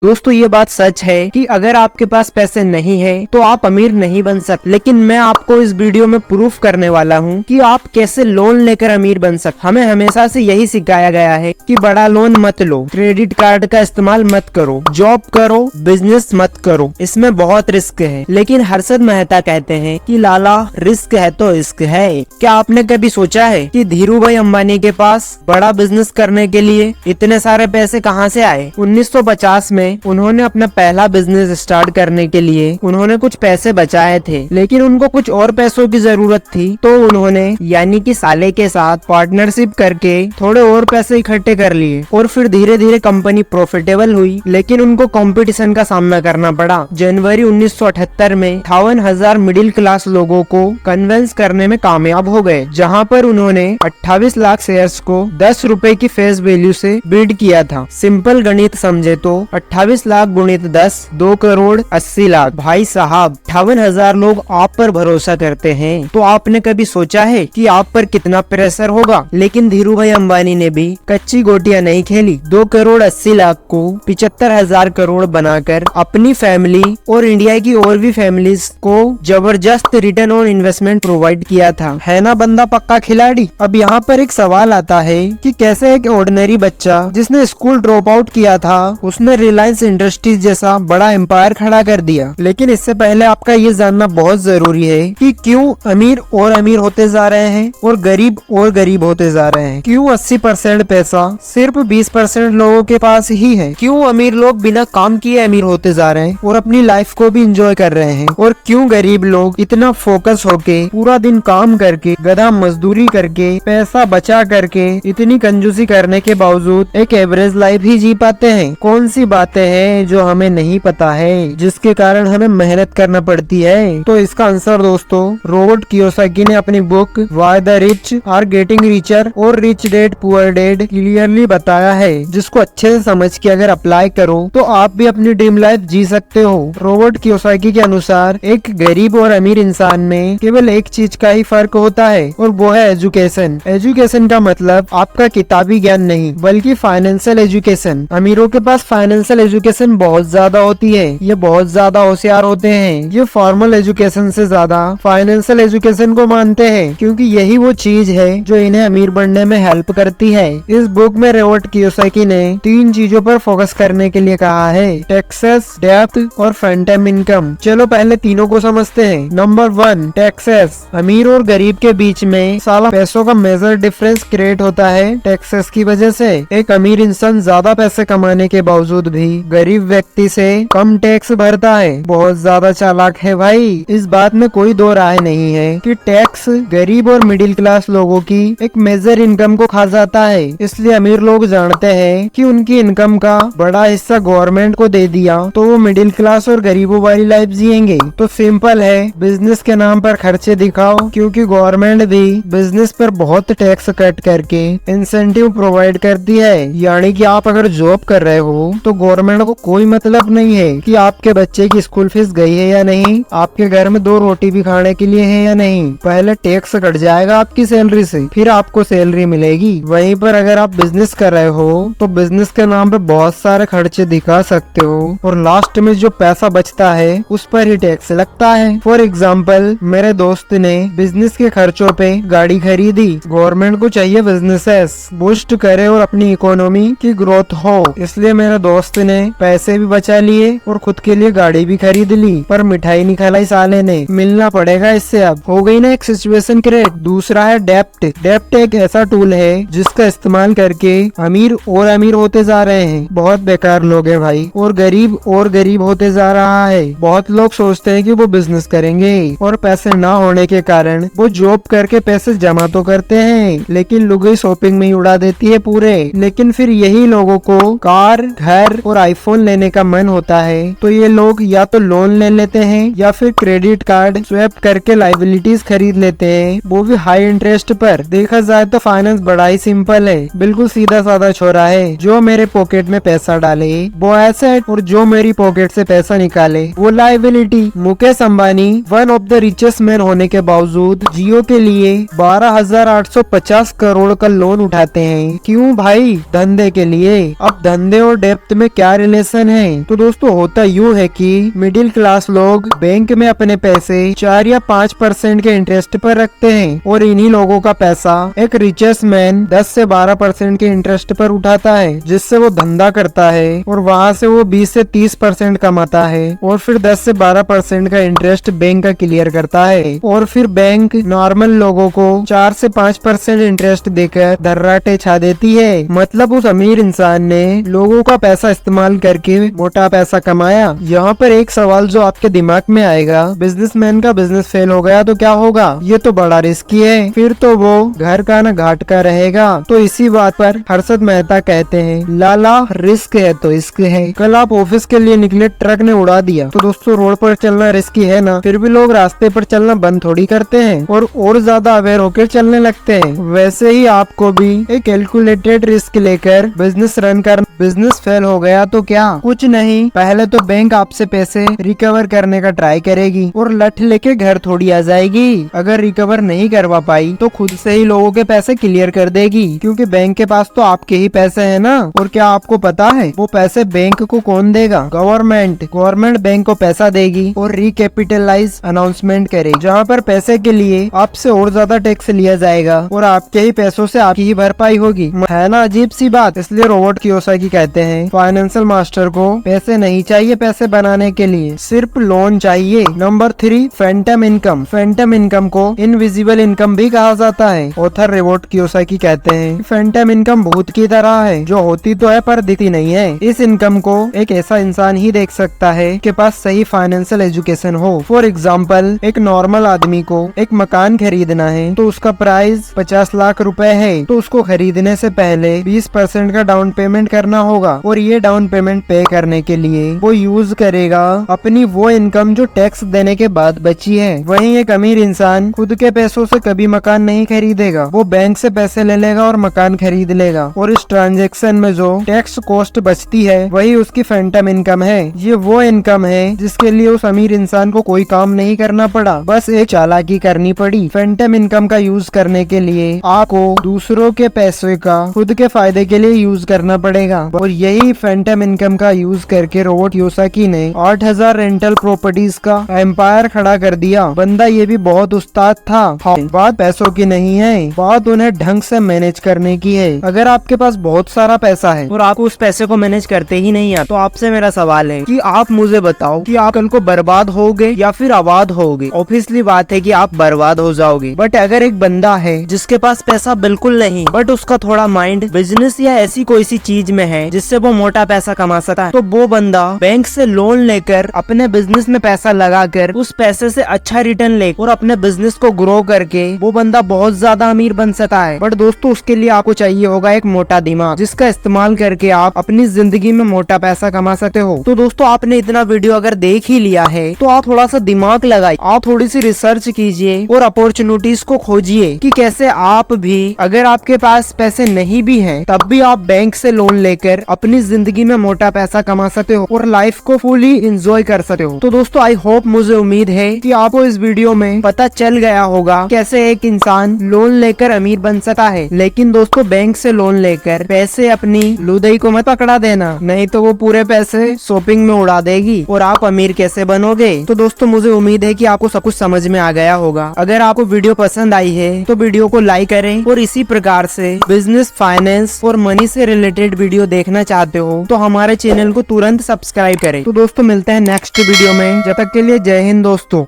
दोस्तों ये बात सच है कि अगर आपके पास पैसे नहीं है तो आप अमीर नहीं बन सकते, लेकिन मैं आपको इस वीडियो में प्रूफ करने वाला हूँ कि आप कैसे लोन लेकर अमीर बन सकते। हमें हमेशा से यही सिखाया गया है कि बड़ा लोन मत लो, क्रेडिट कार्ड का इस्तेमाल मत करो, जॉब करो, बिजनेस मत करो, इसमें बहुत रिस्क है। लेकिन हर्षद मेहता कहते हैं कि लाला रिस्क है तो इश्क है। क्या आपने कभी सोचा है कि धीरू भाई अंबानी के पास बड़ा बिजनेस करने के लिए इतने सारे पैसे कहाँ से आए? 1950 में उन्होंने अपना पहला बिजनेस स्टार्ट करने के लिए उन्होंने कुछ पैसे बचाए थे, लेकिन उनको कुछ और पैसों की जरूरत थी, तो उन्होंने यानी कि साले के साथ पार्टनरशिप करके थोड़े और पैसे इकट्ठे कर लिए और फिर धीरे धीरे कंपनी प्रॉफिटेबल हुई। लेकिन उनको कंपटीशन का सामना करना पड़ा। जनवरी 1978 में 58,000 मिडिल क्लास लोगों को कन्विंस करने में कामयाब हो गए, जहां पर उन्होंने 28 लाख शेयर्स को 10 रुपए की फेस वैल्यू से बिड किया था। सिंपल गणित समझे तो 28 लाख गुणित 10 2 करोड़ 80 लाख। भाई साहब 58,000 लोग आप पर भरोसा करते हैं, तो आपने कभी सोचा है कि आप पर कितना प्रेशर होगा? लेकिन धीरू भाई अंबानी ने भी कच्ची गोटियां नहीं खेली। 2 करोड़ 80 लाख को 75,000 करोड़ बनाकर अपनी फैमिली और इंडिया की और भी फैमिलीज को जबरदस्त रिटर्न ऑन इन्वेस्टमेंट प्रोवाइड किया था। है ना बंदा पक्का खिलाड़ी। अब यहाँ पर एक सवाल आता है कि कैसे एक ऑर्डिनरी बच्चा जिसने स्कूल ड्रॉप आउट किया था उसने रिलायंस इंडस्ट्रीज जैसा बड़ा एम्पायर खड़ा कर दिया। लेकिन इससे पहले आपका ये जानना बहुत जरूरी है कि क्यों अमीर और अमीर होते जा रहे हैं और गरीब और गरीब होते जा रहे हैं। क्यों 80% पैसा सिर्फ 20% लोगों के पास ही है। क्यों अमीर लोग बिना काम किए अमीर होते जा रहे हैं और अपनी लाइफ को भी एंजॉय कर रहे हैं, और क्यों गरीब लोग इतना फोकस होके पूरा दिन काम करके गधा मजदूरी करके पैसा बचा करके इतनी कंजूसी करने के बावजूद एक एवरेज लाइफ ही जी पाते हैं। कौन सी बातें हैं जो हमें नहीं पता है, जिसके कारण हमें मेहनत करना पड़ती है? तो इसका आंसर दोस्तों रॉबर्ट कियोसाकी ने अपनी book why the rich are getting richer और rich dad poor dad clearly बताया है, जिसको अच्छे से समझ के अगर अप्लाई करो तो आप भी अपनी ड्रीम लाइफ जी सकते हो। रॉबर्ट कियोसाकी के अनुसार एक गरीब और अमीर इंसान में केवल एक चीज का ही फर्क होता है, और वो है एजुकेशन। एजुकेशन का मतलब आपका किताबी ज्ञान नहीं, बल्कि फाइनेंशियल एजुकेशन। अमीरों के पास फाइनेंशियल एजुकेशन बहुत ज्यादा होती है, ये बहुत ज्यादा होशियार होते हैं। ये फॉर्मल एजुकेशन से ज्यादा फाइनेंशियल एजुकेशन को मानते हैं, क्योंकि यही वो चीज है जो इन्हें अमीर बनने में हेल्प करती है। इस बुक में रॉबर्ट कियोसाकी ने 3 चीजों पर फोकस करने के लिए कहा है: टैक्सेस, डेप्थ और फ्रंट-एंड इनकम। चलो पहले तीनों को समझते हैं। Number 1 taxes. अमीर और गरीब के बीच में साला पैसों का मेजर डिफरेंस क्रिएट होता है टैक्सेस की वजह से। एक अमीर इंसान ज्यादा पैसे कमाने के बावजूद भी गरीब व्यक्ति से कम टैक्स भरता है। बहुत ज्यादा चालाक है भाई। इस बात में कोई दो राय नहीं है कि टैक्स गरीब और मिडिल क्लास लोगों की एक मेजर इनकम को खा जाता है। इसलिए अमीर लोग जानते हैं कि उनकी इनकम का बड़ा हिस्सा गवर्नमेंट को दे दिया तो वो मिडिल क्लास और गरीबों वाली लाइफ जिएंगे। तो सिंपल है, बिजनेस के नाम पर खर्चे दिखाओ, क्योंकि गवर्नमेंट भी बिजनेस पर बहुत टैक्स कट करके इंसेंटिव प्रोवाइड करती है। यानी कि आप अगर जॉब कर रहे हो तो गवर्नमेंट को कोई मतलब नहीं है कि आपके बच्चे की स्कूल फीस गई है या नहीं, आपके घर में 2 रोटी भी खाने के लिए है या नहीं। पहले टैक्स कट जाएगा आपकी सैलरी से, फिर आपको सैलरी मिलेगी। वहीं पर अगर आप बिजनेस कर रहे हो तो बिजनेस के नाम पे बहुत सारे खर्चे दिखा सकते हो, और लास्ट में जो पैसा बचता है उस पर ही टैक्स लगता है। फॉर एग्जाम्पल, मेरे दोस्त ने बिजनेस के खर्चों पे गाड़ी खरीदी। गवर्नमेंट को चाहिए बिजनेसेस बूस्ट करे और अपनी इकोनॉमी की ग्रोथ हो, इसलिए मेरे दोस्त ने पैसे भी बचा लिए और खुद के लिए गाड़ी भी खरीद ली, पर मिठाई नहीं खिलाई साले ने। मिलना पड़ेगा इससे। अब हो गई ना एक सिचुएशन क्रिएट। दूसरा है डेप्ट। डेप्ट एक ऐसा टूल है जिसका इस्तेमाल करके अमीर और अमीर होते जा रहे हैं। बहुत बेकार लोग हैं भाई, और गरीब होते जा रहा है। बहुत लोग सोचते हैं कि वो बिजनेस करेंगे और पैसे ना होने के कारण वो जॉब करके पैसे जमा तो करते हैं, लेकिन लुगाई शॉपिंग में ही उड़ा देती है पूरे। लेकिन फिर यही लोगों को कार, घर और आईफोन लेने का मन होता है तो ये लोग या तो लोन ले लेते हैं या फिर क्रेडिट कार्ड स्वैप करके लाइबिलिटीज खरीद लेते हैं, वो भी हाई इंटरेस्ट पर। देखा जाए तो फाइनेंस बड़ा ही सिंपल है, बिल्कुल सीधा साधा छोरा है। जो मेरे पॉकेट में पैसा डाले वो एसेट, और जो मेरी पॉकेट से पैसा निकाले वो liability. Mukesh Ambani one of the richest man होने के बावजूद जियो के लिए 12,850 करोड़ का लोन उठाते हैं। क्यों भाई? धंधे के लिए। अब धंधे और डेप्थ में क्या क्या रिलेशन है? तो दोस्तों होता यूँ है कि मिडिल क्लास लोग बैंक में अपने पैसे 4 या 5% के इंटरेस्ट पर रखते हैं और इन्हीं लोगों का पैसा एक रिचेस्ट मैन 10 से 12% के इंटरेस्ट पर उठाता है, जिससे वो धंधा करता है और वहाँ से वो 20 से 30% कमाता है और फिर 10 से 12% का इंटरेस्ट बैंक का क्लियर करता है और फिर बैंक नॉर्मल लोगों को 4 से 5% इंटरेस्ट देकर दर्राटे छा देती है। मतलब उस अमीर इंसान ने लोगों का पैसा इस्तेमाल करके मोटा पैसा कमाया। यहाँ पर एक सवाल जो आपके दिमाग में आएगा, बिजनेसमैन का बिजनेस फेल हो गया तो क्या होगा? ये तो बड़ा रिस्की है, फिर तो वो घर का न घाट का रहेगा। तो इसी बात पर हर्षद मेहता कहते हैं, लाला रिस्क है तो इश्क है। कल आप ऑफिस के लिए निकले, ट्रक ने उड़ा दिया। तो दोस्तों रोड पर चलना रिस्की है ना, फिर भी लोग रास्ते पर चलना बंद थोड़ी करते हैं और ज्यादा अवेयर होकर चलने लगते हैं। वैसे ही आपको भी एक कैलकुलेटेड रिस्क लेकर बिजनेस रन कर, बिजनेस फेल हो गया तो क्या? कुछ नहीं, पहले तो बैंक आपसे पैसे रिकवर करने का ट्राई करेगी और लठ लेके घर थोड़ी आ जाएगी। अगर रिकवर नहीं करवा पाई तो खुद से ही लोगों के पैसे क्लियर कर देगी, क्योंकि बैंक के पास तो आपके ही पैसे हैं ना। और क्या आपको पता है वो पैसे बैंक को कौन देगा? गवर्नमेंट बैंक को पैसा देगी और रिकैपिटलाइज अनाउंसमेंट करेगी, जहाँ पर पैसे के लिए आपसे और ज्यादा टैक्स लिया जाएगा और आपके ही पैसों से आपकी ही भरपाई होगी। है ना अजीब सी बात। इसलिए रॉबर्ट कियोसाकी कहते हैं, फाइनेंशियल मास्टर को पैसे नहीं चाहिए पैसे बनाने के लिए, सिर्फ लोन चाहिए। Number 3, Phantom income. Phantom income को इनविजिबल इनकम भी कहा जाता है। ऑथर रॉबर्ट कियोसाकी कहते हैं, फैंटम इनकम भूत की तरह है, जो होती तो है पर दिखती नहीं है। इस इनकम को एक ऐसा इंसान ही देख सकता है के पास सही फाइनेंशियल एजुकेशन हो। फॉर एग्जाम्पल, एक नॉर्मल आदमी को एक मकान खरीदना है तो उसका प्राइस 50 लाख रुपए है, तो उसको खरीदने से पहले 20% का डाउन पेमेंट करना होगा और ये डाउन पेमेंट पे करने के लिए वो यूज करेगा अपनी वो इनकम जो टैक्स देने के बाद बची है। वहीं एक अमीर इंसान खुद के पैसों से कभी मकान नहीं खरीदेगा, वो बैंक से पैसे ले लेगा और मकान खरीद लेगा और इस ट्रांजेक्शन में जो टैक्स कॉस्ट बचती है वही उसकी फैंटम इनकम है। ये वो इनकम है जिसके लिए उस अमीर इंसान को कोई काम नहीं करना पड़ा, बस एक चालाकी करनी पड़ी। फैंटम इनकम का यूज करने के लिए आपको दूसरों के पैसे का खुद के फायदे के लिए यूज करना पड़ेगा और यही फैंटम इनकम का यूज करके रॉबर्ट कियोसाकी ने 8000 रेंटल प्रॉपर्टीज का एम्पायर खड़ा कर दिया। बंदा ये भी बहुत उस्ताद था। बात पैसों की नहीं है, बात उन्हें ढंग से मैनेज करने की है। अगर आपके पास बहुत सारा पैसा है और आप उस पैसे को मैनेज करते ही नहीं है, तो आपसे मेरा सवाल है कि आप मुझे बताओ कि आप कल को बर्बाद होगे या फिर आबाद होगे? ऑब्वियसली बात है कि आप बर्बाद हो जाओगे। बट अगर एक बंदा है जिसके पास पैसा बिल्कुल नहीं, बट उसका थोड़ा माइंड बिजनेस या ऐसी कोई सी चीज में है जिससे वो मोटा पैसा कमा सकता है, तो वो बंदा बैंक से लोन लेकर अपने बिजनेस में पैसा लगाकर उस पैसे से अच्छा रिटर्न ले और अपने बिजनेस को ग्रो करके वो बंदा बहुत ज्यादा अमीर बन सकता है। बट दोस्तों उसके लिए आपको चाहिए होगा एक मोटा दिमाग, जिसका इस्तेमाल करके आप अपनी जिंदगी में मोटा पैसा कमा सकते हो। तो दोस्तों आपने इतना वीडियो अगर देख ही लिया है तो आप थोड़ा सा दिमाग लगाइए, आप थोड़ी सी रिसर्च कीजिए और अपॉर्चुनिटीज को खोजिए कि कैसे आप भी, अगर आपके पास पैसे नहीं भी हैं, तब भी आप बैंक से लोन लेकर अपनी जिंदगी में मोटा पैसा कमा सकते हो और लाइफ को फुली एंजॉय कर सकते हो। तो दोस्तों आई होप, मुझे उम्मीद है कि आपको इस वीडियो में पता चल गया होगा कैसे एक इंसान लोन लेकर अमीर बन सकता है। लेकिन दोस्तों बैंक से लोन लेकर पैसे अपनी लुदई को मत पकड़ा देना, नहीं तो वो पूरे पैसे शॉपिंग में उड़ा देगी और आप अमीर कैसे बनोगे। तो दोस्तों मुझे उम्मीद है कि आपको सब कुछ समझ में आ गया होगा। अगर आपको वीडियो पसंद आई है तो वीडियो को लाइक करें और इसी प्रकार से बिजनेस, फाइनेंस और मनी से रिलेटेड वीडियो देखना चाहते हो तो हमारे चैनल को तुरंत सब्सक्राइब करें। तो दोस्तों मिलते हैं नेक्स्ट वीडियो में, जब तक के लिए जय हिंद दोस्तों।